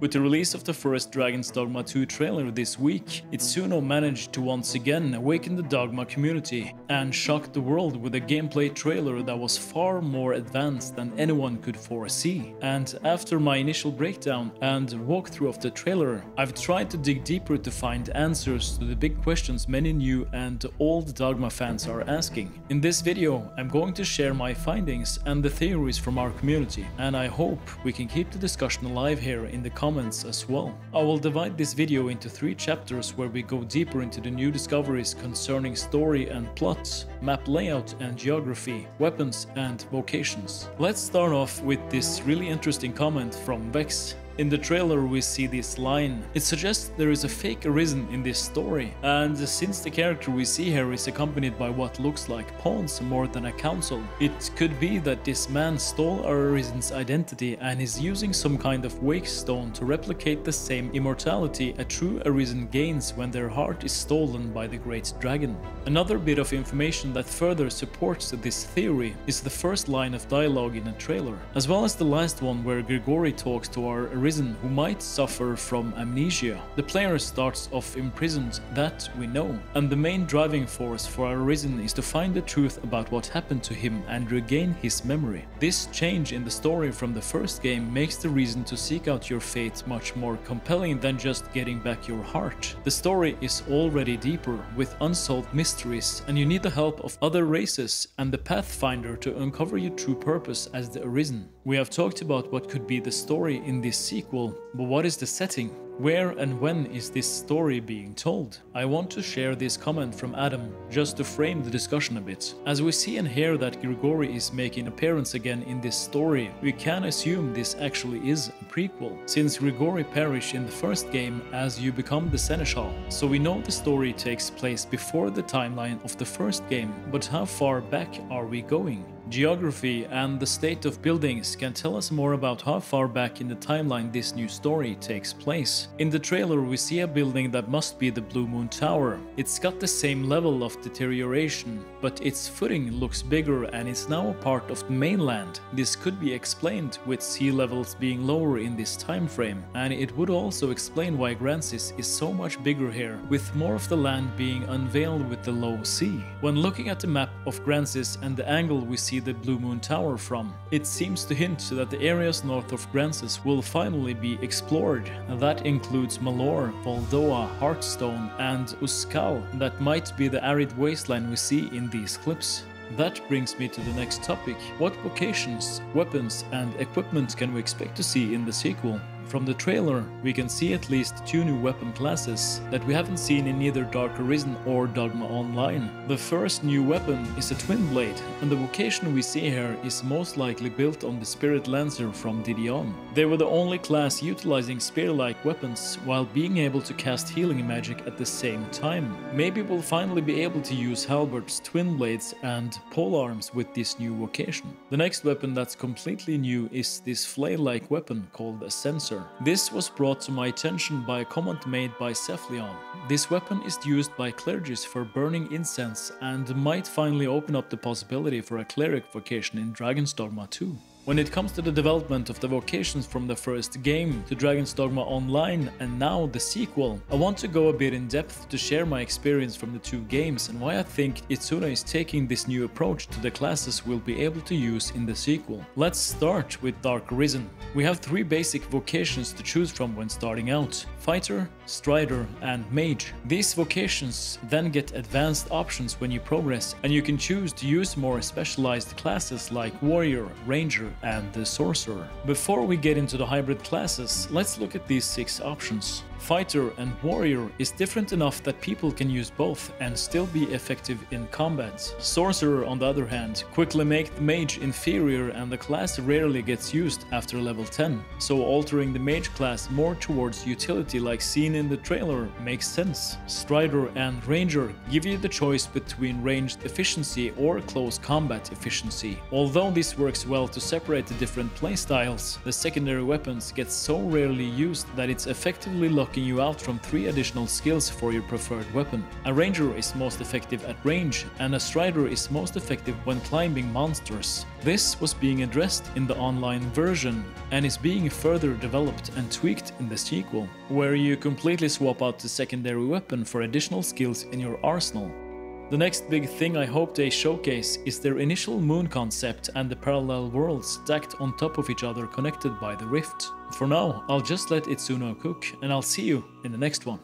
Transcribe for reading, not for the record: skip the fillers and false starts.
With the release of the first Dragon's Dogma 2 trailer this week, Itsuno managed to once again awaken the Dogma community and shock the world with a gameplay trailer that was far more advanced than anyone could foresee. And after my initial breakdown and walkthrough of the trailer, I've tried to dig deeper to find answers to the big questions many new and old Dogma fans are asking. In this video, I'm going to share my findings and the theories from our community, and I hope we can keep the discussion alive here in the comments as well. I will divide this video into 3 chapters where we go deeper into the new discoveries concerning story and plot, map layout and geography, weapons and vocations. Let's start off with this really interesting comment from Vex. In the trailer we see this line. It suggests there is a fake Arisen in this story, and since the character we see here is accompanied by what looks like pawns more than a council, it could be that this man stole our Arisen's identity and is using some kind of wake stone to replicate the same immortality a true Arisen gains when their heart is stolen by the great dragon. Another bit of information that further supports this theory is the first line of dialogue in a trailer, as well as the last one where Grigori talks to our Arisen who might suffer from amnesia. The player starts off imprisoned, that we know, and the main driving force for our Arisen is to find the truth about what happened to him and regain his memory. This change in the story from the first game makes the reason to seek out your fate much more compelling than just getting back your heart. The story is already deeper, with unsolved mysteries, and you need the help of other races and the Pathfinder to uncover your true purpose as the Arisen. We have talked about what could be the story in this sequel, but what is the setting? Where and when is this story being told? I want to share this comment from Adam, just to frame the discussion a bit. As we see and hear that Grigori is making an appearance again in this story, we can assume this actually is a prequel, since Grigori perished in the first game as you become the Seneschal. So we know the story takes place before the timeline of the first game, but how far back are we going? Geography and the state of buildings can tell us more about how far back in the timeline this new story takes place. In the trailer we see a building that must be the Blue Moon Tower. It's got the same level of deterioration, but its footing looks bigger and is now a part of the mainland. This could be explained with sea levels being lower in this time frame, and it would also explain why Grancis is so much bigger here, with more of the land being unveiled with the low sea. When looking at the map of Grancis and the angle we see the Blue Moon Tower from, it seems to hint that the areas north of Grancis will finally be explored. That includes Malor, Voldoa, Heartstone and Uskal. That might be the arid wasteland we see in these clips. That brings me to the next topic. What vocations, weapons and equipment can we expect to see in the sequel? From the trailer, we can see at least 2 new weapon classes that we haven't seen in either Dark Arisen or Dogma Online. The first new weapon is a Twin Blade, and the vocation we see here is most likely built on the Spirit Lancer from Didion. They were the only class utilizing spear-like weapons while being able to cast healing magic at the same time. Maybe we'll finally be able to use halberds, twin blades and polearms with this new vocation. The next weapon that's completely new is this flail-like weapon called a Censer. This was brought to my attention by a comment made by Cephleon. This weapon is used by clerics for burning incense and might finally open up the possibility for a cleric vocation in Dragon's Dogma 2. When it comes to the development of the vocations from the first game to Dragon's Dogma Online and now the sequel, I want to go a bit in depth to share my experience from the 2 games and why I think Itsuno is taking this new approach to the classes we'll be able to use in the sequel. Let's start with Dark Arisen. We have 3 basic vocations to choose from when starting out: Fighter, Strider and Mage. These vocations then get advanced options when you progress, and you can choose to use more specialized classes like Warrior, Ranger and the Sorcerer. Before we get into the hybrid classes, let's look at these 6 options. Fighter and Warrior is different enough that people can use both and still be effective in combat. Sorcerer, on the other hand, quickly make the Mage inferior and the class rarely gets used after level 10, so altering the Mage class more towards utility like seen in the trailer makes sense. Strider and Ranger give you the choice between ranged efficiency or close combat efficiency. Although this works well to separate the different playstyles, the secondary weapons get so rarely used that it's effectively locked blocking you out from 3 additional skills for your preferred weapon. A ranger is most effective at range, and a strider is most effective when climbing monsters. This was being addressed in the online version, and is being further developed and tweaked in the sequel, where you completely swap out the secondary weapon for additional skills in your arsenal. The next big thing I hope they showcase is their initial moon concept and the parallel worlds stacked on top of each other connected by the rift. For now, I'll just let Itsuno cook, and I'll see you in the next one.